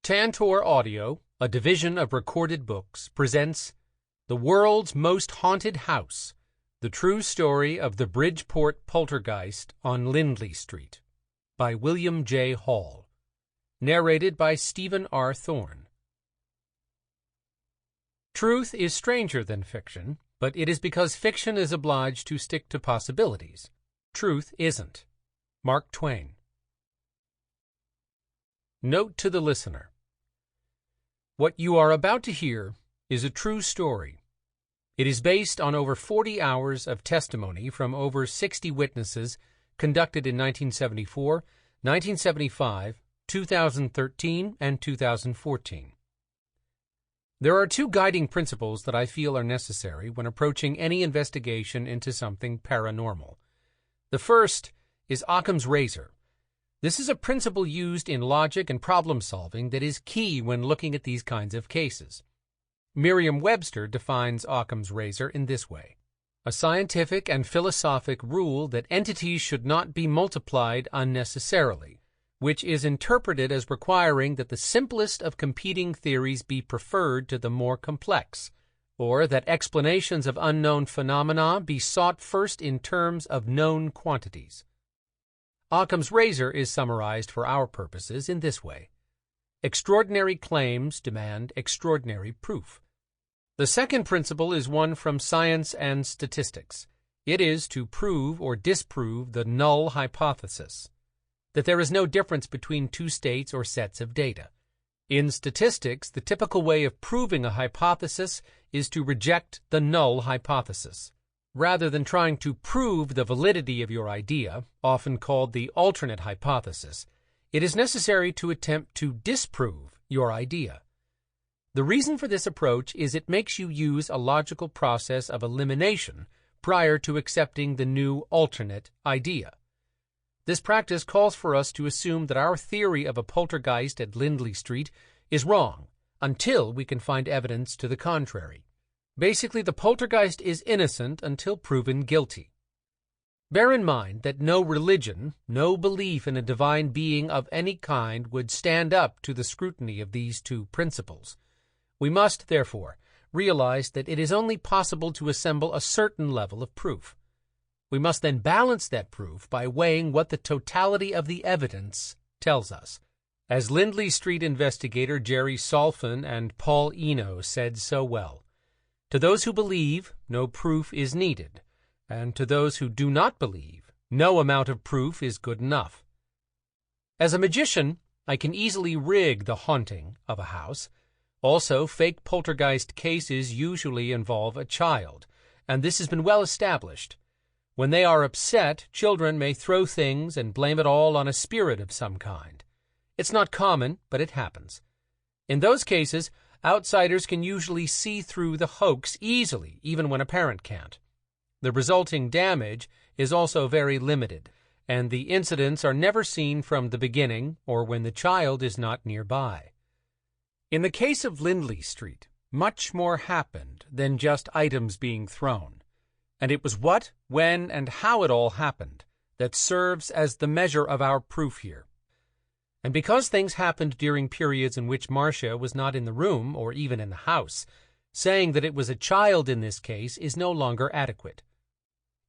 Tantor Audio, a division of Recorded Books, presents The World's Most Haunted House, the true story of the Bridgeport Poltergeist on Lindley Street, by William J. Hall. Narrated by Stephen R. Thorne. Truth is stranger than fiction, but it is because fiction is obliged to stick to possibilities. Truth isn't. Mark Twain. Note to the listener. What you are about to hear is a true story. It is based on over 40 hours of testimony from over 60 witnesses conducted in 1974, 1975, 2013, and 2014. There are two guiding principles that I feel are necessary when approaching any investigation into something paranormal. The first is Occam's razor. This is a principle used in logic and problem-solving that is key when looking at these kinds of cases. Merriam-Webster defines Occam's razor in this way: a scientific and philosophic rule that entities should not be multiplied unnecessarily, which is interpreted as requiring that the simplest of competing theories be preferred to the more complex, or that explanations of unknown phenomena be sought first in terms of known quantities. Occam's razor is summarized for our purposes in this way: extraordinary claims demand extraordinary proof. The second principle is one from science and statistics. It is to prove or disprove the null hypothesis, that there is no difference between two states or sets of data. In statistics, the typical way of proving a hypothesis is to reject the null hypothesis. Rather than trying to prove the validity of your idea, often called the alternate hypothesis, it is necessary to attempt to disprove your idea. The reason for this approach is it makes you use a logical process of elimination prior to accepting the new alternate idea. This practice calls for us to assume that our theory of a poltergeist at Lindley Street is wrong until we can find evidence to the contrary. Basically, the poltergeist is innocent until proven guilty. Bear in mind that no religion, no belief in a divine being of any kind would stand up to the scrutiny of these two principles. We must, therefore, realize that it is only possible to assemble a certain level of proof. We must then balance that proof by weighing what the totality of the evidence tells us. As Lindley Street investigator Jerry Solfin and Paul Eno said so well, "To those who believe, no proof is needed, and to those who do not believe, no amount of proof is good enough." As a magician, I can easily rig the haunting of a house. Also, fake poltergeist cases usually involve a child, and this has been well established. When they are upset, children may throw things and blame it all on a spirit of some kind. It's not common, but it happens. In those cases, outsiders can usually see through the hoax easily, even when a parent can't. The resulting damage is also very limited, and the incidents are never seen from the beginning or when the child is not nearby. In the case of Lindley Street, much more happened than just items being thrown, and it was what, when, and how it all happened that serves as the measure of our proof here. And because things happened during periods in which Marcia was not in the room or even in the house, saying that it was a child in this case is no longer adequate.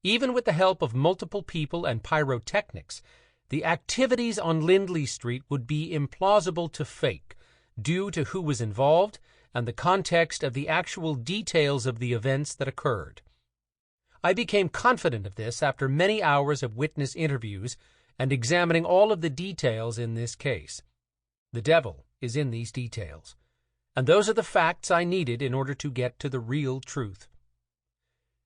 Even with the help of multiple people and pyrotechnics, the activities on Lindley Street would be implausible to fake, due to who was involved and the context of the actual details of the events that occurred. I became confident of this after many hours of witness interviews and examining all of the details in this case. The devil is in these details, and those are the facts I needed in order to get to the real truth.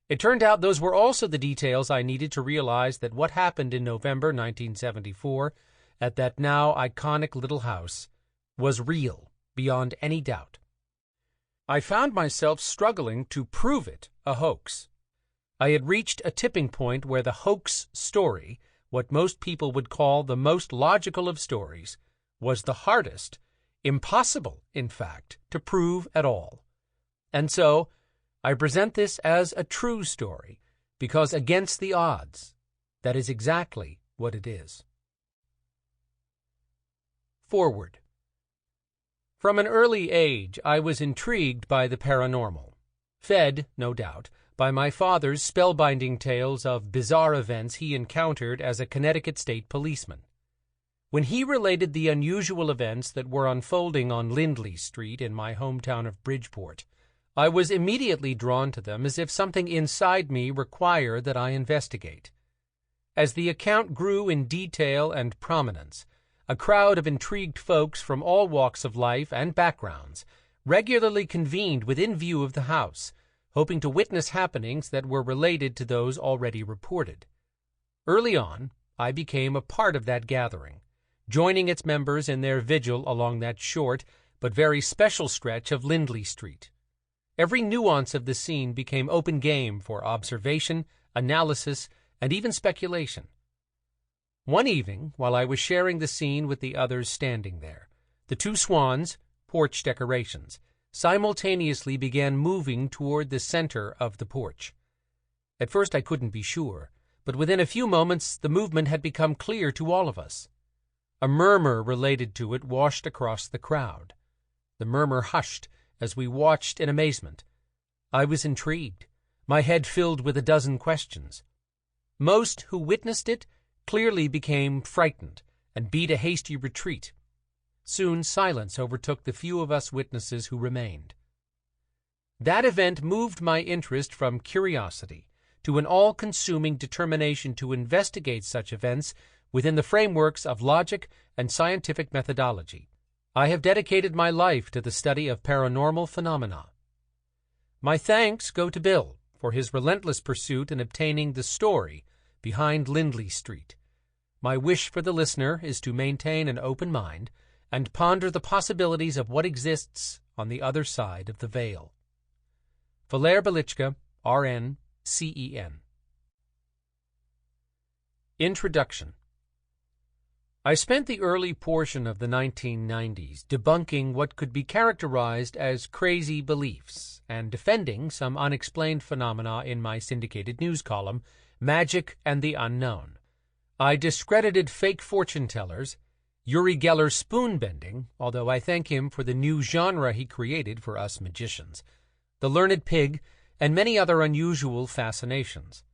It turned out those were also the details I needed to realize that what happened in November 1974 at that now iconic little house was real beyond any doubt. I found myself struggling to prove it a hoax. I had reached a tipping point where the hoax story, what most people would call the most logical of stories, was the hardest, impossible, in fact, to prove at all. And so, I present this as a true story, because against the odds, that is exactly what it is. Forward. From an early age, I was intrigued by the paranormal, fed, no doubt, by my father's spellbinding tales of bizarre events he encountered as a Connecticut state policeman. When he related the unusual events that were unfolding on Lindley Street in my hometown of Bridgeport, I was immediately drawn to them as if something inside me required that I investigate. As the account grew in detail and prominence, a crowd of intrigued folks from all walks of life and backgrounds regularly convened within view of the house, hoping to witness happenings that were related to those already reported. Early on, I became a part of that gathering, joining its members in their vigil along that short but very special stretch of Lindley Street. Every nuance of the scene became open game for observation, analysis, and even speculation. One evening, while I was sharing the scene with the others standing there, the two swans, porch decorations, simultaneously began moving toward the center of the porch. At first I couldn't be sure, but within a few moments the movement had become clear to all of us. A murmur related to it washed across the crowd. The murmur hushed as we watched in amazement. I was intrigued, my head filled with a dozen questions. Most who witnessed it clearly became frightened and beat a hasty retreat. Soon silence overtook the few of us witnesses who remained. That event moved my interest from curiosity to an all-consuming determination to investigate such events within the frameworks of logic and scientific methodology. I have dedicated my life to the study of paranormal phenomena. My thanks go to Bill for his relentless pursuit in obtaining the story behind Lindley Street. My wish for the listener is to maintain an open mind and ponder the possibilities of what exists on the other side of the veil. Valer Belichka, R.N., C.E.N. Introduction. I spent the early portion of the 1990s debunking what could be characterized as crazy beliefs and defending some unexplained phenomena in my syndicated news column, Magic and the Unknown. I discredited fake fortune-tellers, Uri Geller's spoon-bending, although I thank him for the new genre he created for us magicians, the learned pig, and many other unusual fascinations.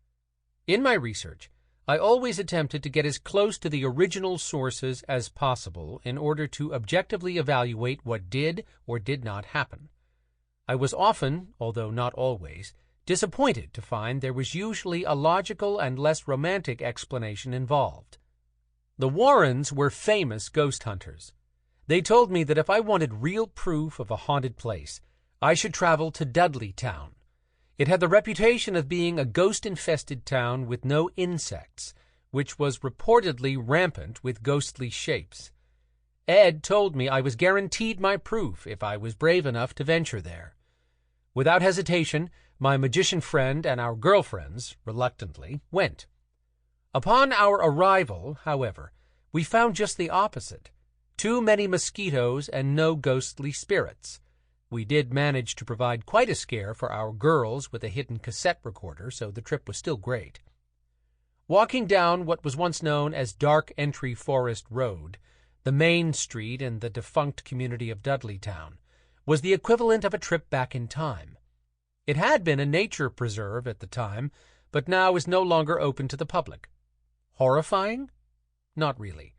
In my research, I always attempted to get as close to the original sources as possible in order to objectively evaluate what did or did not happen. I was often, although not always, disappointed to find there was usually a logical and less romantic explanation involved. The Warrens were famous ghost hunters. They told me that if I wanted real proof of a haunted place, I should travel to Dudleytown. It had the reputation of being a ghost-infested town with no insects, which was reportedly rampant with ghostly shapes. Ed told me I was guaranteed my proof if I was brave enough to venture there. Without hesitation, my magician friend and our girlfriends, reluctantly, went. Upon our arrival, however, we found just the opposite. Too many mosquitoes and no ghostly spirits. We did manage to provide quite a scare for our girls with a hidden cassette recorder, so the trip was still great. Walking down what was once known as Dark Entry Forest Road, the main street in the defunct community of Dudleytown, was the equivalent of a trip back in time. It had been a nature preserve at the time, but now is no longer open to the public. Horrifying? Not really.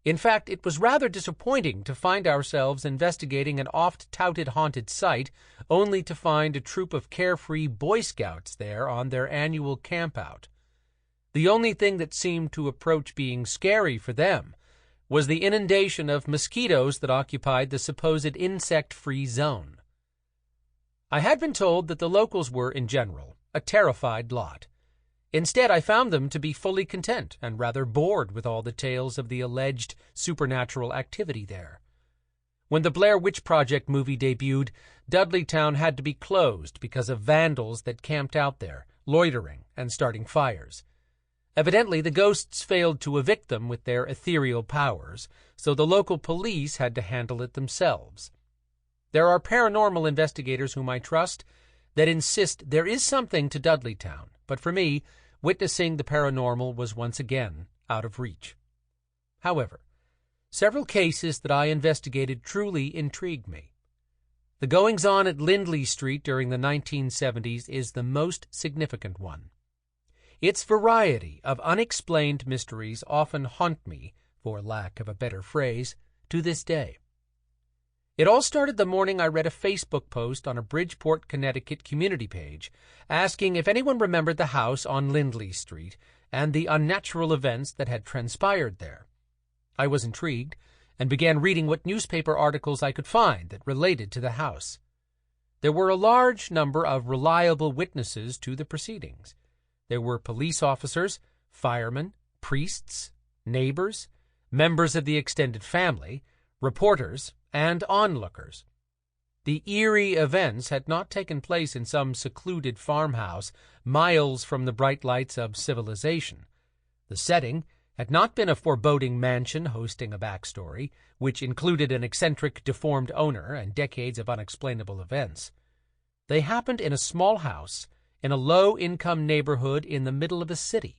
In fact, it was rather disappointing to find ourselves investigating an oft-touted haunted site only to find a troop of carefree Boy Scouts there on their annual campout. The only thing that seemed to approach being scary for them was the inundation of mosquitoes that occupied the supposed insect-free zone. I had been told that the locals were, in general, a terrified lot. Instead, I found them to be fully content and rather bored with all the tales of the alleged supernatural activity there. When the Blair Witch Project movie debuted, Dudleytown had to be closed because of vandals that camped out there, loitering and starting fires. Evidently, the ghosts failed to evict them with their ethereal powers, so the local police had to handle it themselves. There are paranormal investigators whom I trust that insist there is something to Dudleytown, but for me, witnessing the paranormal was once again out of reach. However, several cases that I investigated truly intrigued me. The goings-on at Lindley Street during the 1970s is the most significant one. Its variety of unexplained mysteries often haunt me, for lack of a better phrase, to this day. It all started the morning I read a Facebook post on a Bridgeport, Connecticut community page asking if anyone remembered the house on Lindley Street and the unnatural events that had transpired there. I was intrigued and began reading what newspaper articles I could find that related to the house. There were a large number of reliable witnesses to the proceedings. There were police officers, firemen, priests, neighbors, members of the extended family, reporters, and onlookers. The eerie events had not taken place in some secluded farmhouse miles from the bright lights of civilization. The setting had not been a foreboding mansion hosting a backstory, which included an eccentric, deformed owner and decades of unexplainable events. They happened in a small house in a low-income neighborhood in the middle of a city.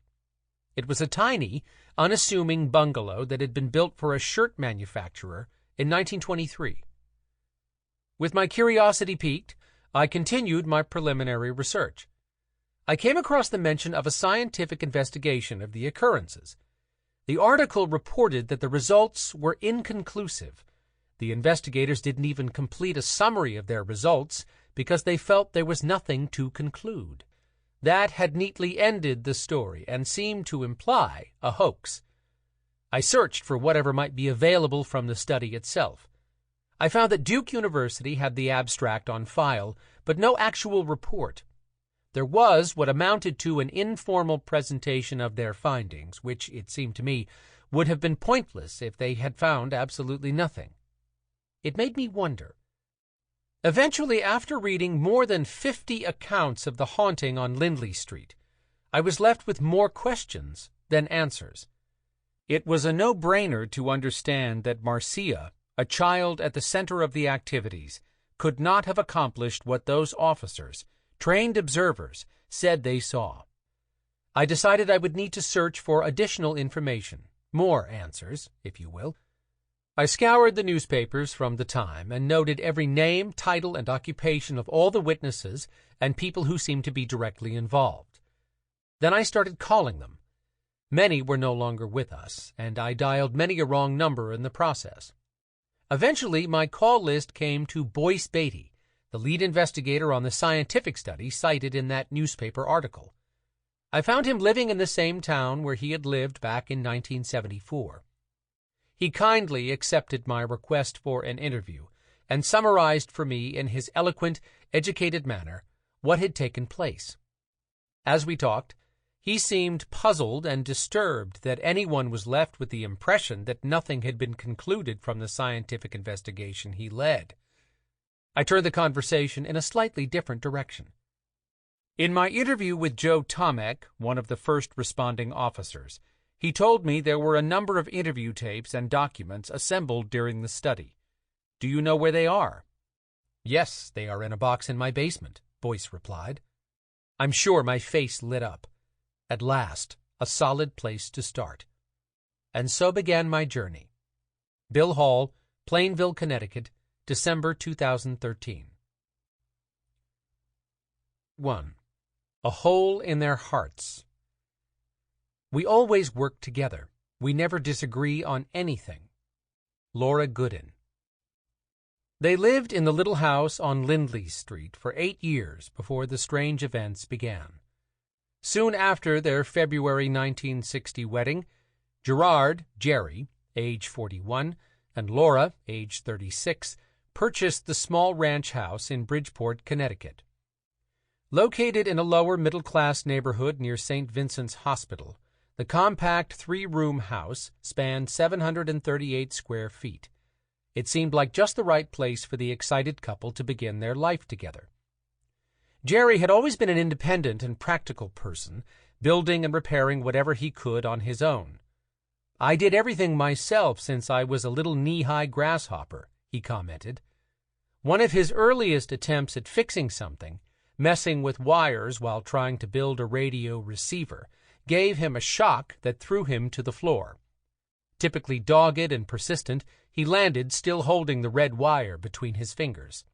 It was a tiny, unassuming bungalow that had been built for a shirt manufacturer in 1923. With my curiosity piqued, I continued my preliminary research. I came across the mention of a scientific investigation of the occurrences. The article reported that the results were inconclusive. The investigators didn't even complete a summary of their results because they felt there was nothing to conclude. That had neatly ended the story and seemed to imply a hoax. I searched for whatever might be available from the study itself. I found that Duke University had the abstract on file, but no actual report. There was what amounted to an informal presentation of their findings, which, it seemed to me, would have been pointless if they had found absolutely nothing. It made me wonder. Eventually, after reading more than 50 accounts of the haunting on Lindley Street, I was left with more questions than answers. It was a no-brainer to understand that Marcia, a child at the center of the activities, could not have accomplished what those officers, trained observers, said they saw. I decided I would need to search for additional information, more answers, if you will. I scoured the newspapers from the time and noted every name, title, and occupation of all the witnesses and people who seemed to be directly involved. Then I started calling them. Many were no longer with us, and I dialed many a wrong number in the process. Eventually, my call list came to Boyce Beatty, the lead investigator on the scientific study cited in that newspaper article. I found him living in the same town where he had lived back in 1974. He kindly accepted my request for an interview and summarized for me in his eloquent, educated manner what had taken place. As we talked, he seemed puzzled and disturbed that anyone was left with the impression that nothing had been concluded from the scientific investigation he led. I turned the conversation in a slightly different direction. In my interview with Joe Tomek, one of the first responding officers, he told me there were a number of interview tapes and documents assembled during the study. Do you know where they are? Yes, they are in a box in my basement, Boyce replied. I'm sure my face lit up. At last, a solid place to start. And so began my journey. Bill Hall, Plainville, Connecticut, December 2013. 1. A hole in their hearts. We always work together. We never disagree on anything. Laura Gooden. They lived in the little house on Lindley Street for 8 years before the strange events began. Soon after their February 1960 wedding, Gerard, Jerry, age 41, and Laura, age 36, purchased the small ranch house in Bridgeport, Connecticut. Located in a lower middle-class neighborhood near St. Vincent's Hospital, the compact 3-room house spanned 738 square feet. It seemed like just the right place for the excited couple to begin their life together. Jerry had always been an independent and practical person, building and repairing whatever he could on his own. I did everything myself since I was a little knee-high grasshopper, he commented. One of his earliest attempts at fixing something, messing with wires while trying to build a radio receiver, gave him a shock that threw him to the floor. Typically dogged and persistent, he landed still holding the red wire between his fingers.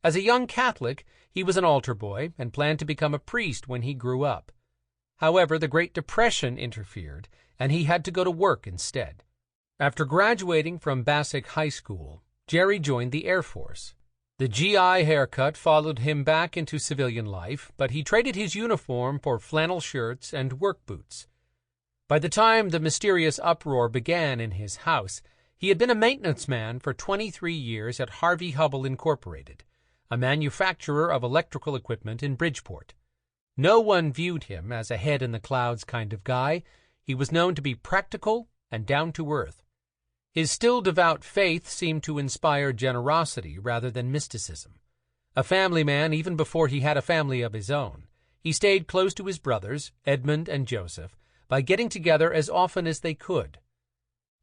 As a young Catholic, he was an altar boy and planned to become a priest when he grew up. However, the Great Depression interfered, and he had to go to work instead. After graduating from Bassick High School, Jerry joined the Air Force. The GI haircut followed him back into civilian life, but he traded his uniform for flannel shirts and work boots. By the time the mysterious uproar began in his house, he had been a maintenance man for 23 years at Harvey Hubble Incorporated, a manufacturer of electrical equipment in Bridgeport. No one viewed him as a head-in-the-clouds kind of guy. He was known to be practical and down-to-earth. His still devout faith seemed to inspire generosity rather than mysticism. A family man even before he had a family of his own, he stayed close to his brothers, Edmund and Joseph, by getting together as often as they could.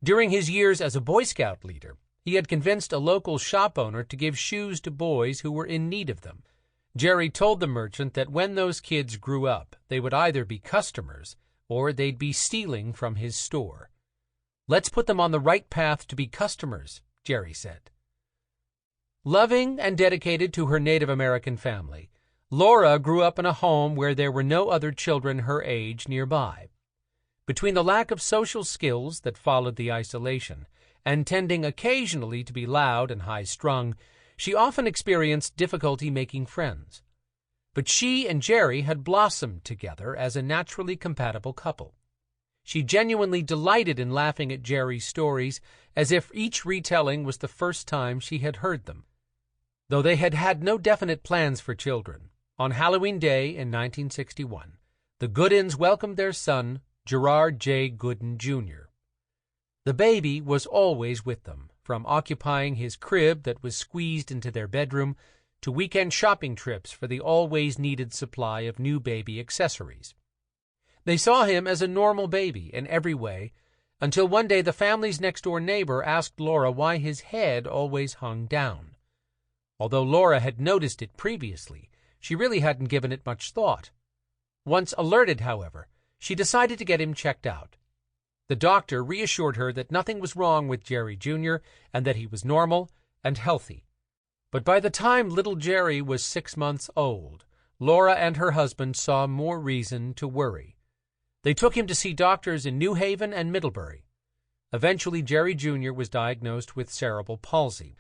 During his years as a Boy Scout leader, he had convinced a local shop owner to give shoes to boys who were in need of them. Jerry told the merchant that when those kids grew up, they would either be customers or they'd be stealing from his store. "Let's put them on the right path to be customers," Jerry said. Loving and dedicated to her Native American family, Laura grew up in a home where there were no other children her age nearby. Between the lack of social skills that followed the isolation and tending occasionally to be loud and high-strung, she often experienced difficulty making friends. But she and Jerry had blossomed together as a naturally compatible couple. She genuinely delighted in laughing at Jerry's stories as if each retelling was the first time she had heard them. Though they had had no definite plans for children, on Halloween Day in 1961, the Goodins welcomed their son, Gerard J. Gooden, Jr. The baby was always with them, from occupying his crib that was squeezed into their bedroom to weekend shopping trips for the always-needed supply of new baby accessories. They saw him as a normal baby in every way, until one day the family's next-door neighbor asked Laura why his head always hung down. Although Laura had noticed it previously, she really hadn't given it much thought. Once alerted, however, she decided to get him checked out. The doctor reassured her that nothing was wrong with Jerry Jr. and that he was normal and healthy. But by the time little Jerry was 6 months old, Laura and her husband saw more reason to worry. They took him to see doctors in New Haven and Middlebury. Eventually, Jerry Jr. was diagnosed with cerebral palsy.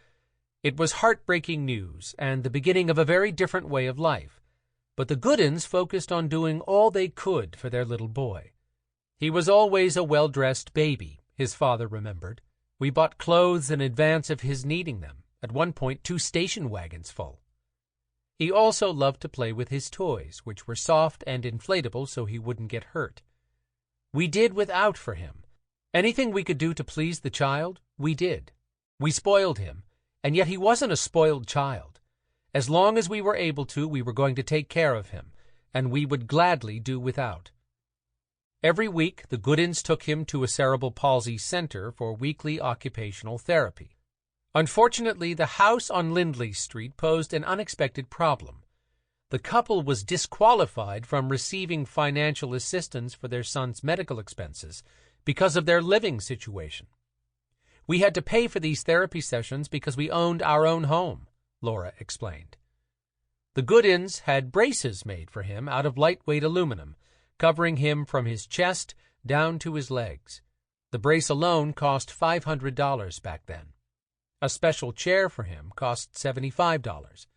It was heartbreaking news and the beginning of a very different way of life. But the Goodins focused on doing all they could for their little boy. He was always a well-dressed baby, his father remembered. We bought clothes in advance of his needing them, at one point 2 station wagons full. He also loved to play with his toys, which were soft and inflatable so he wouldn't get hurt. We did without for him. Anything we could do to please the child, we did. We spoiled him, and yet he wasn't a spoiled child. As long as we were able to, we were going to take care of him, and we would gladly do without. Every week, the Goodins took him to a cerebral palsy center for weekly occupational therapy. Unfortunately, the house on Lindley Street posed an unexpected problem. The couple was disqualified from receiving financial assistance for their son's medical expenses because of their living situation. We had to pay for these therapy sessions because we owned our own home, Laura explained. The Goodins had braces made for him out of lightweight aluminum, covering him from his chest down to his legs. The brace alone cost $500 back then. A special chair for him cost $75.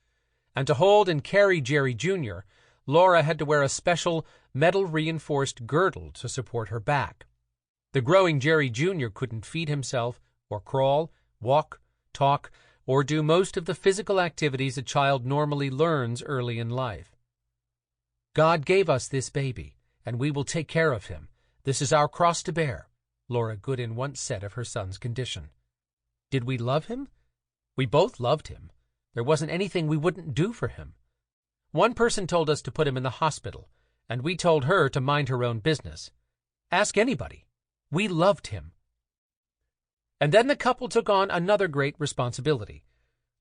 And to hold and carry Jerry Jr., Laura had to wear a special metal-reinforced girdle to support her back. The growing Jerry Jr. couldn't feed himself or crawl, walk, talk, or do most of the physical activities a child normally learns early in life. "God gave us this baby, and we will take care of him. This is our cross to bear," Laura Goodin once said of her son's condition. Did we love him? We both loved him. There wasn't anything we wouldn't do for him. One person told us to put him in the hospital, and we told her to mind her own business. Ask anybody. We loved him. And then the couple took on another great responsibility.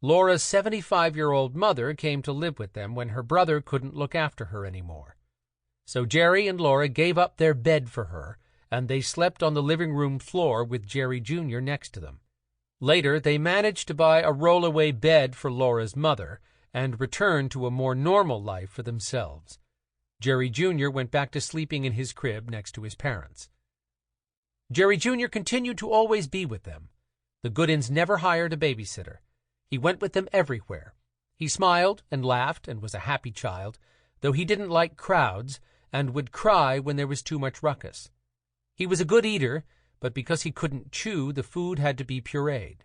Laura's 75-year-old mother came to live with them when her brother couldn't look after her anymore. So Jerry and Laura gave up their bed for her and they slept on the living room floor with Jerry Jr. next to them. Later, they managed to buy a rollaway bed for Laura's mother and returned to a more normal life for themselves. Jerry Jr. went back to sleeping in his crib next to his parents. Jerry Jr. continued to always be with them. The Goodins never hired a babysitter. He went with them everywhere. He smiled and laughed and was a happy child, though he didn't like crowds and would cry when there was too much ruckus. He was a good eater, but because he couldn't chew, the food had to be pureed.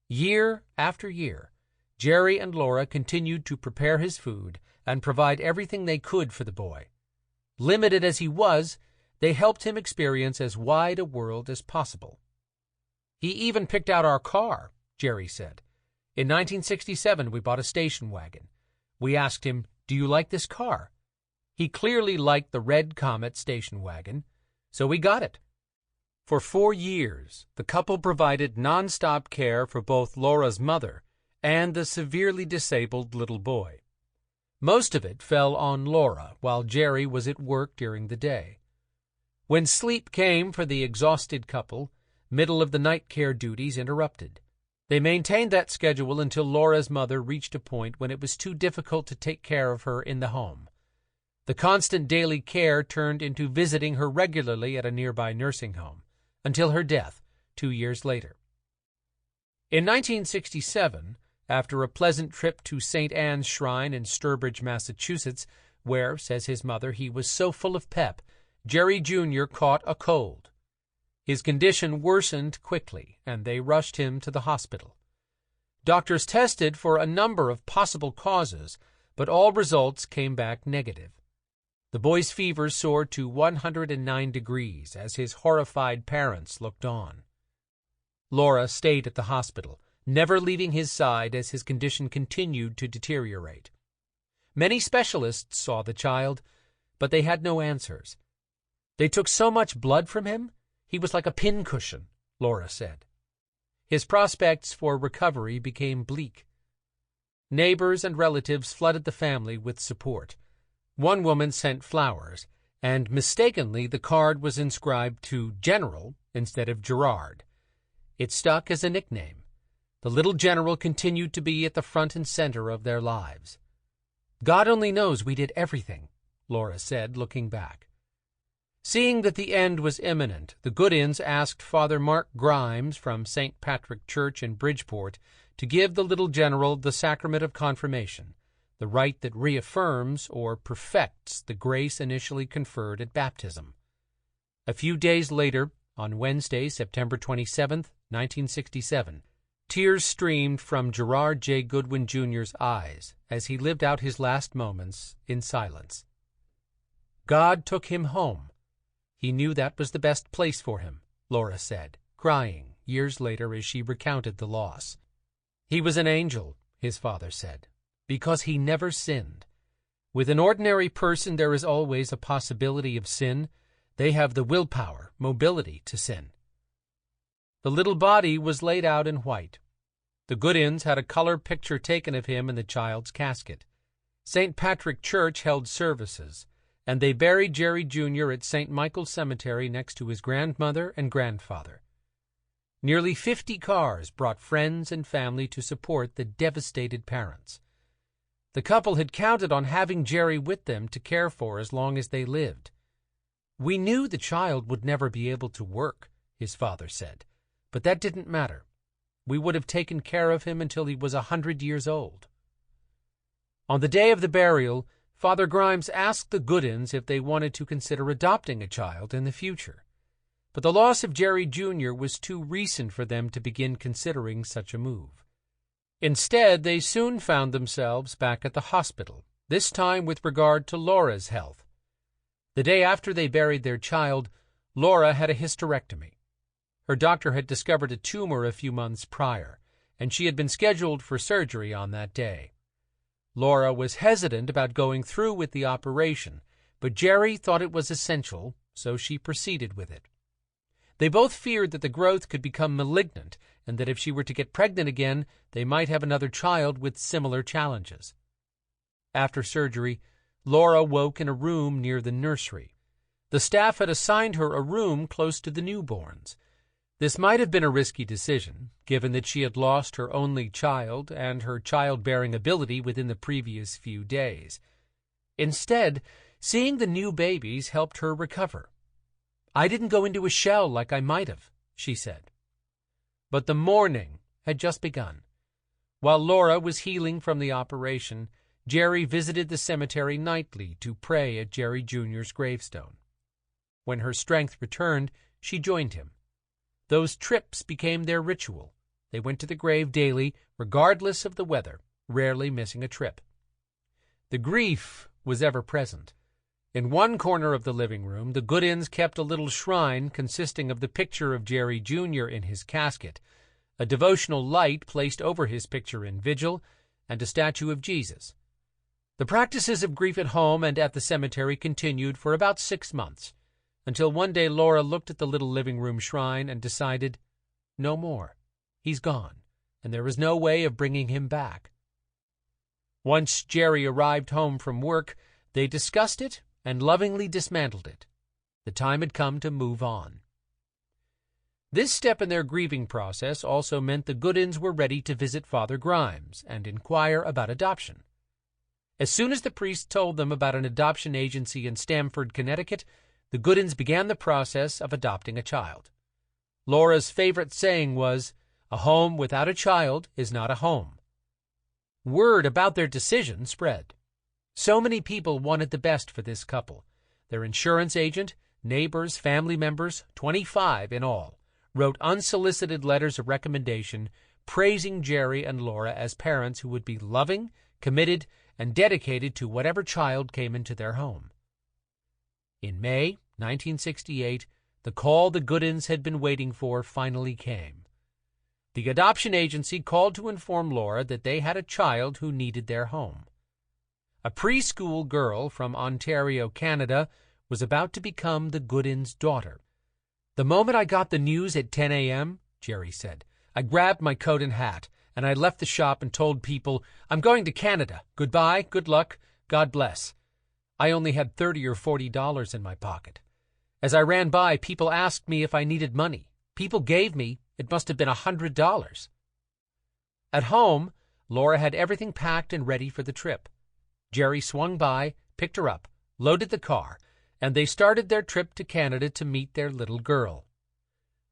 Year after year, Jerry and Laura continued to prepare his food and provide everything they could for the boy. Limited as he was, they helped him experience as wide a world as possible. "He even picked out our car," Jerry said. "In 1967, we bought a station wagon. We asked him, 'Do you like this car?' He clearly liked the red Comet station wagon, so we got it." For 4 years, the couple provided nonstop care for both Laura's mother and the severely disabled little boy. Most of it fell on Laura while Jerry was at work during the day. When sleep came for the exhausted couple, middle-of-the-night care duties interrupted. They maintained that schedule until Laura's mother reached a point when it was too difficult to take care of her in the home. The constant daily care turned into visiting her regularly at a nearby nursing home, until her death 2 years later. In 1967, after a pleasant trip to St. Anne's Shrine in Sturbridge, Massachusetts, where, says his mother, he was so full of pep, Jerry Jr. caught a cold. His condition worsened quickly, and they rushed him to the hospital. Doctors tested for a number of possible causes, but all results came back negative. The boy's fever soared to 109 degrees as his horrified parents looked on. Laura stayed at the hospital, never leaving his side as his condition continued to deteriorate. Many specialists saw the child, but they had no answers. They took so much blood from him, he was like a pincushion, Laura said. His prospects for recovery became bleak. Neighbors and relatives flooded the family with support. One woman sent flowers, and mistakenly the card was inscribed to General instead of Gerard. It stuck as a nickname. The little general continued to be at the front and center of their lives. "God only knows we did everything," Laura said, looking back. Seeing that the end was imminent, the Goodins asked Father Mark Grimes from St. Patrick Church in Bridgeport to give the little general the sacrament of confirmation, the rite that reaffirms or perfects the grace initially conferred at baptism. A few days later, on Wednesday, September 27, 1967, tears streamed from Gerard J. Goodwin Jr.'s eyes as he lived out his last moments in silence. God took him home. He knew that was the best place for him, Laura said, crying years later as she recounted the loss. He was an angel, his father said, because he never sinned. With an ordinary person, there is always a possibility of sin. They have the willpower, mobility to sin. The little body was laid out in white. The Goodins had a color picture taken of him in the child's casket. St. Patrick Church held services, and they buried Jerry Jr. at St. Michael's Cemetery next to his grandmother and grandfather. Nearly 50 cars brought friends and family to support the devastated parents. The couple had counted on having Jerry with them to care for as long as they lived. "We knew the child would never be able to work," his father said, "but that didn't matter. We would have taken care of him until he was 100 years old." On the day of the burial, Father Grimes asked the Goodins if they wanted to consider adopting a child in the future. But the loss of Jerry Jr. was too recent for them to begin considering such a move. Instead, they soon found themselves back at the hospital, this time with regard to Laura's health. The day after they buried their child, Laura had a hysterectomy. Her doctor had discovered a tumor a few months prior, and she had been scheduled for surgery on that day. Laura was hesitant about going through with the operation, but Jerry thought it was essential, so she proceeded with it. They both feared that the growth could become malignant and that if she were to get pregnant again, they might have another child with similar challenges. After surgery, Laura woke in a room near the nursery. The staff had assigned her a room close to the newborns. This might have been a risky decision, given that she had lost her only child and her childbearing ability within the previous few days. Instead, seeing the new babies helped her recover. "I didn't go into a shell like I might have," she said. But the mourning had just begun. While Laura was healing from the operation, Jerry visited the cemetery nightly to pray at Jerry Jr.'s gravestone. When her strength returned, she joined him. Those trips became their ritual. They went to the grave daily, regardless of the weather, rarely missing a trip. The grief was ever present. In one corner of the living room, the Goodins kept a little shrine consisting of the picture of Jerry Jr. in his casket, a devotional light placed over his picture in vigil, and a statue of Jesus. The practices of grief at home and at the cemetery continued for about 6 months, until one day Laura looked at the little living room shrine and decided, no more. He's gone, and there is no way of bringing him back. Once Jerry arrived home from work, they discussed it and lovingly dismantled it. The time had come to move on. This step in their grieving process also meant the Goodins were ready to visit Father Grimes and inquire about adoption. As soon as the priest told them about an adoption agency in Stamford, Connecticut, the Goodins began the process of adopting a child. Laura's favorite saying was, "A home without a child is not a home." Word about their decision spread. So many people wanted the best for this couple. Their insurance agent, neighbors, family members, 25 in all, wrote unsolicited letters of recommendation praising Jerry and Laura as parents who would be loving, committed, and dedicated to whatever child came into their home. In May 1968, the call the Goodins had been waiting for finally came. The adoption agency called to inform Laura that they had a child who needed their home. A preschool girl from Ontario, Canada, was about to become the Goodins' daughter. "The moment I got the news at 10 a.m., Jerry said, I grabbed my coat and hat, and I left the shop and told people, 'I'm going to Canada. Goodbye, good luck, God bless.' I only had $30 or $40 in my pocket. As I ran by, people asked me if I needed money. People gave me, it must have been $100. At home, Laura had everything packed and ready for the trip. Jerry swung by, picked her up, loaded the car, and they started their trip to Canada to meet their little girl.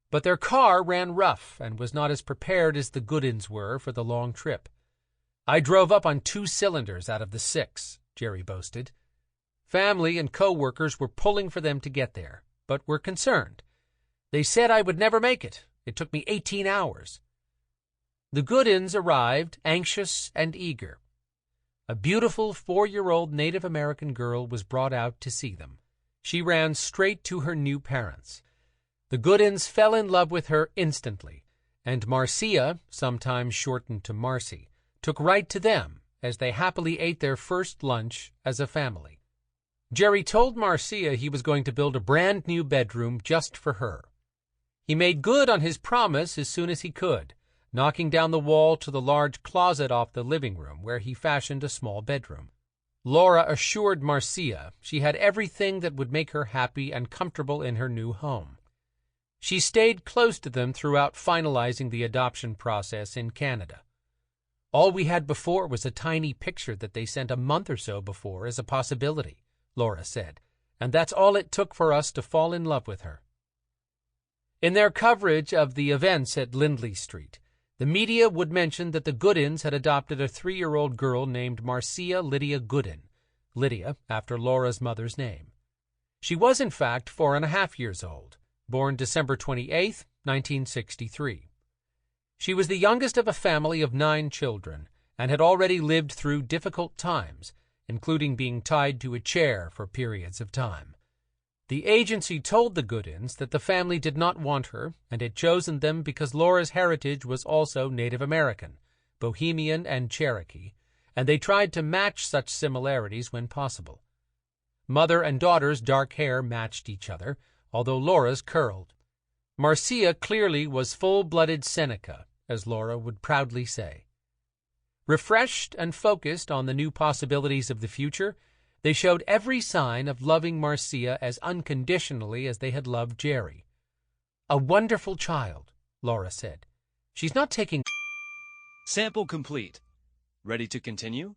But their car ran rough and was not as prepared as the Goodins were for the long trip. "I drove up on 2 cylinders out of the 6, Jerry boasted. Family and co-workers were pulling for them to get there, but were concerned. They said I would never make it. It took me 18 hours. The Goodins arrived, anxious and eager. A beautiful 4-year-old Native American girl was brought out to see them. She ran straight to her new parents. The Goodins fell in love with her instantly, and Marcia, sometimes shortened to Marcy, took right to them as they happily ate their first lunch as a family. Jerry told Marcia he was going to build a brand new bedroom just for her. He made good on his promise as soon as he could, knocking down the wall to the large closet off the living room where he fashioned a small bedroom. Laura assured Marcia she had everything that would make her happy and comfortable in her new home. She stayed close to them throughout finalizing the adoption process in Canada. "All we had before was a tiny picture that they sent a month or so before as a possibility," Laura said, "and that's all it took for us to fall in love with her." In their coverage of the events at Lindley Street, the media would mention that the Goodins had adopted a 3-year-old girl named Marcia Lydia Goodin, Lydia after Laura's mother's name. She was, in fact, 4.5 years old, born December 28, 1963. She was the youngest of a family of 9 children and had already lived through difficult times, including being tied to a chair for periods of time. The agency told the Goodins that the family did not want her and had chosen them because Laura's heritage was also Native American, Bohemian, and Cherokee, and they tried to match such similarities when possible. Mother and daughter's dark hair matched each other, although Laura's curled. Marcia clearly was full-blooded Seneca, as Laura would proudly say. Refreshed and focused on the new possibilities of the future, They showed every sign of loving Marcia as unconditionally as they had loved Jerry. "A wonderful child," Laura said. "She's not taking..." Sample complete. Ready to continue?